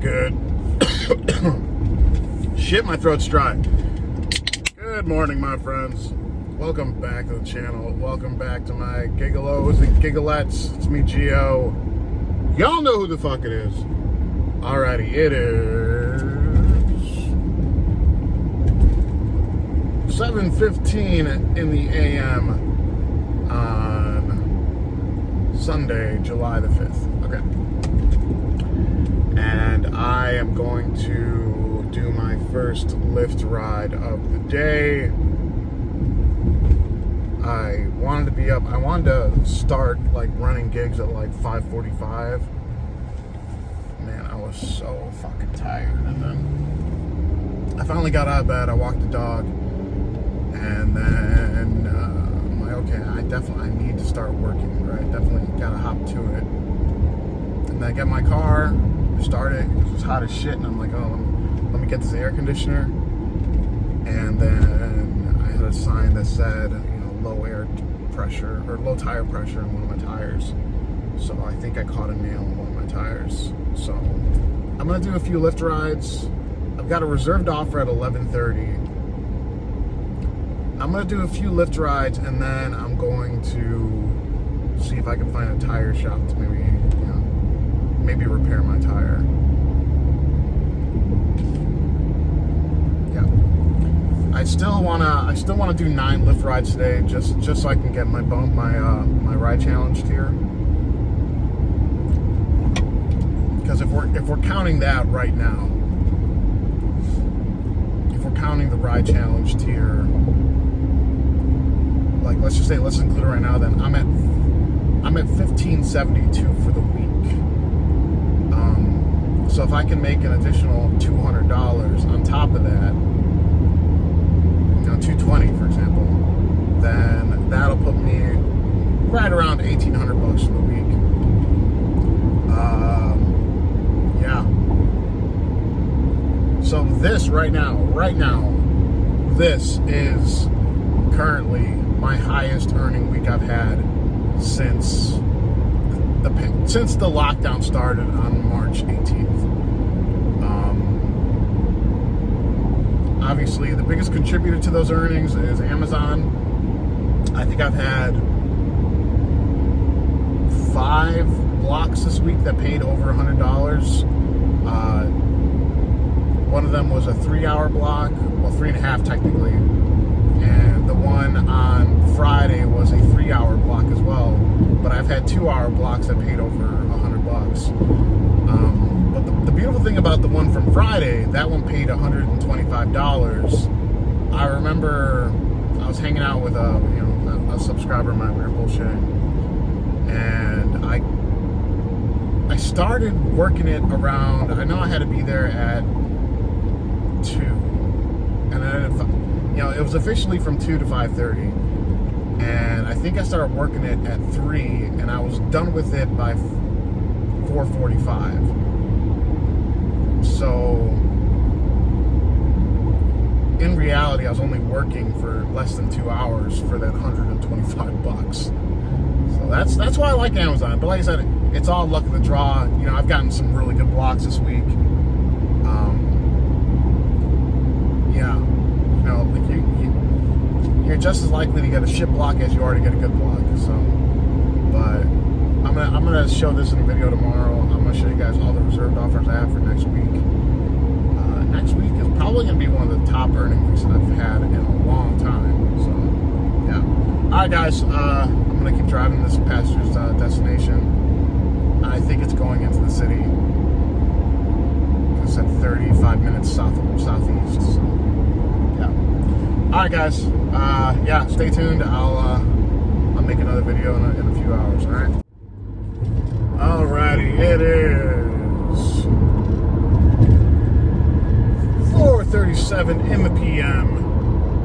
Good. Shit, my throat's dry. Good morning, my friends. Welcome back to the channel. Welcome back to my Gig-Olos and Gigalettes. It's me, Gio. Y'all know who the fuck it is. Alrighty, it is 7:15 in the AM on Sunday, July the 5th. Okay. And I am going to do my first Lyft ride of the day. I wanted to start like running gigs at like 5:45. Man, I was so fucking tired. And then I finally got out of bed, I walked the dog, and then I'm like, okay, I need to start working, right? Definitely gotta hop to it. And then I get my car, start it, it was hot as shit, and I'm like, oh, let me get this air conditioner. And then I had a sign that said, low air pressure, or low tire pressure in one of my tires. So I think I caught a nail in one of my tires. So I'm gonna do a few Lyft rides. I've got a reserved offer at 11:30. I'm gonna do a few Lyft rides, and then I'm going to see if I can find a tire shop to maybe repair my tire. Yeah. I still wanna do 9 Lyft rides today, just so I can get my ride challenge tier. Because if we're counting that right now, if we're counting the ride challenge tier, like let's include it right now, then I'm at 1572 for the week. So if I can make an additional $200 on top of that, $220 for example, then that'll put me right around $1,800 for the week. Yeah. So this right now, this is currently my highest earning week I've had since the lockdown started on March 18th. Obviously, the biggest contributor to those earnings is Amazon. I think I've had 5 blocks this week that paid over $100. One of them was a 3-hour block, well, 3.5 technically, and the one on Friday was a 3-hour block as well. But I've had 2-hour blocks that paid over $100. But the beautiful thing about the one from Friday, that one paid $125. I remember I was hanging out with a subscriber of mine. We were bullshitting, and I started working it around. I know I had to be there at 2, and then it was officially from 2 to 5:30. And I think I started working it at 3, and I was done with it by 4:45. So in reality, I was only working for less than 2 hours for that $125. So that's why I like Amazon. But like I said, it's all luck of the draw. I've gotten some really good blocks this week. Yeah, you're just as likely to get a shit block as you are to get a good block. So, but I'm gonna show this in a video tomorrow. I'm gonna show you guys all the reserved offers I have for next week. Next week is probably gonna be one of the top earning weeks I've had in a long time. So, yeah. All right, guys. I'm gonna keep driving this passenger's destination. I think it's going into the city. It's at 35 minutes southeast. So, yeah. All right, guys. Yeah, stay tuned. I'll make another video in a few hours. All right. Alrighty, it is 4:37 in the PM,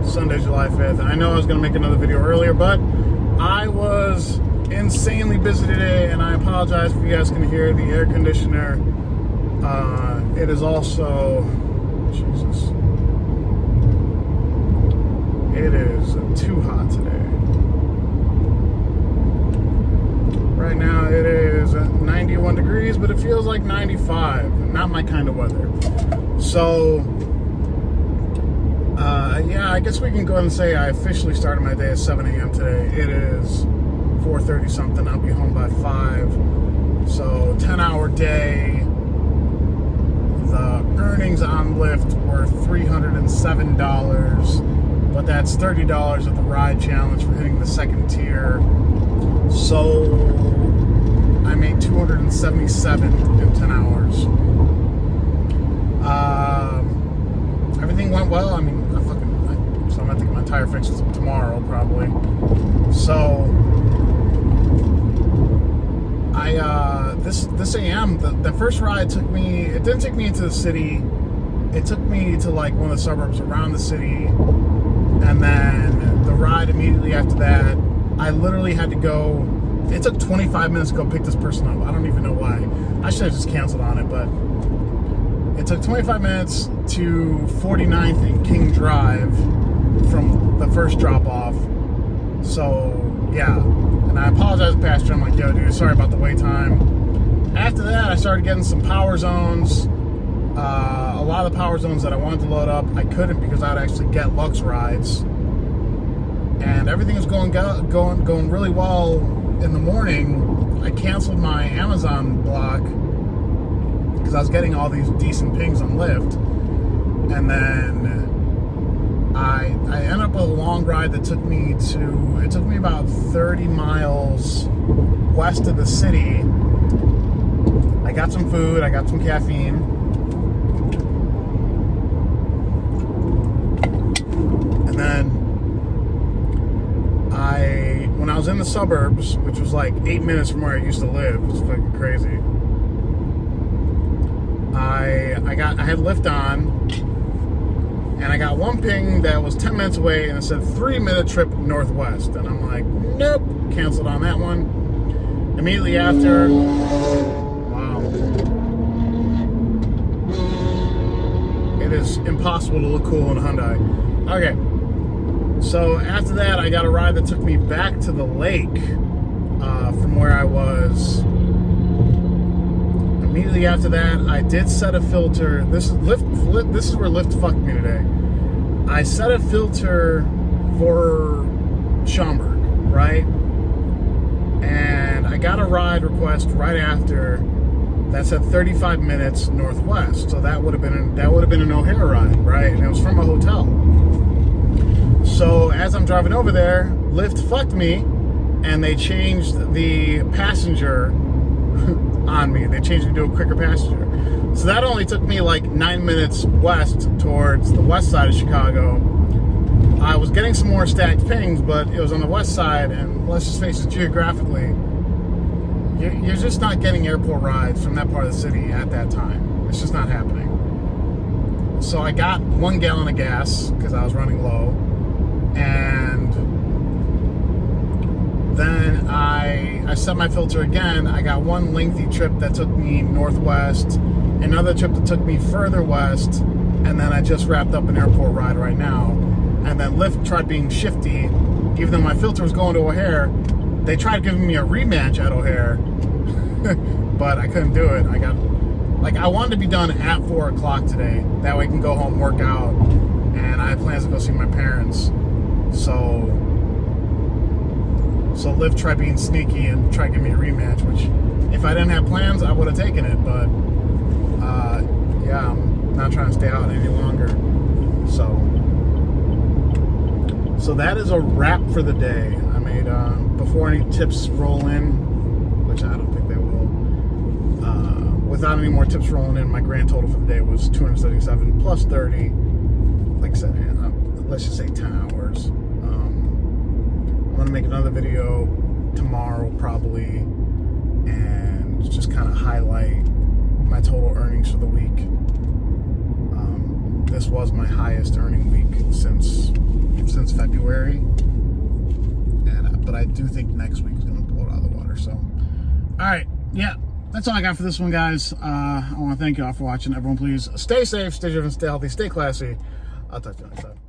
Sunday, July 5th. And I know I was gonna make another video earlier, but I was insanely busy today, and I apologize if you guys can hear the air conditioner. It is also, Jesus, it is too hot today. Right now it is 91 degrees, but it feels like 95. Not my kind of weather. So, yeah, I guess we can go ahead and say I officially started my day at 7 a.m. today. It is 4:30 something. I'll be home by 5. So, 10-hour day. The earnings on Lyft were $307, but that's $30 of the ride challenge for hitting the second tier. So I made $277 in 10 hours. Everything went well. I mean, so I'm gonna get my tire fixed tomorrow probably. So this AM, the first ride took me, it didn't take me into the city. It took me to like one of the suburbs around the city. And then the ride immediately after that, I literally had to go, it took 25 minutes to go pick this person up. I don't even know why. I should have just canceled on it, but it took 25 minutes to 49th and King Drive from the first drop off. So, yeah. And I apologize to Pastor. I'm like, yo, dude, sorry about the wait time. After that, I started getting some power zones. A lot of the power zones that I wanted to load up, I couldn't because I'd actually get Lux rides. And everything was going really well in the morning. I canceled my Amazon block because I was getting all these decent pings on Lyft. And then I ended up with a long ride that took me about 30 miles west of the city. I got some food, I got some caffeine. And then when I was in the suburbs, which was like 8 minutes from where I used to live, it was fucking crazy. I had Lyft on, and I got one ping that was 10 minutes away, and it said 3-minute trip northwest, and I'm like, nope, canceled on that one. Immediately after, wow, it is impossible to look cool in a Hyundai. Okay. So after that, I got a ride that took me back to the lake from where I was. Immediately after that, I did set a filter. This is where Lyft fucked me today. I set a filter for Schaumburg, right? And I got a ride request right after that said 35 minutes northwest. So that would have been an O'Hare ride, right? And it was from a hotel. So as I'm driving over there, Lyft fucked me, and they changed the passenger on me. They changed me to a quicker passenger. So that only took me like 9 minutes west towards the west side of Chicago. I was getting some more stacked pings, but it was on the west side, and let's just face it, geographically, you're just not getting airport rides from that part of the city at that time. It's just not happening. So I got 1 gallon of gas because I was running low. And then I set my filter again. I got one lengthy trip that took me northwest, another trip that took me further west, and then I just wrapped up an airport ride right now. And then Lyft tried being shifty. Even though my filter was going to O'Hare, they tried giving me a rematch at O'Hare, but I couldn't do it. I wanted to be done at 4 o'clock today. That way I can go home, work out, and I had plans to go see my parents. So Lyft tried being sneaky and tried to give me a rematch, which if I didn't have plans, I would have taken it. But yeah, I'm not trying to stay out any longer. So that is a wrap for the day. I made, before any tips roll in, which I don't think they will, without any more tips rolling in, my grand total for the day was 277 plus 30. Like I said, let's just say 10 hours. I'm going to make another video tomorrow probably and just kind of highlight my total earnings for the week. This was my highest earning week since February, but I do think next week is going to blow it out of the water. So, all right, yeah, that's all I got for this one, guys. I want to thank you all for watching. Everyone, please stay safe, stay driven, stay healthy, stay classy. I'll talk to you next time.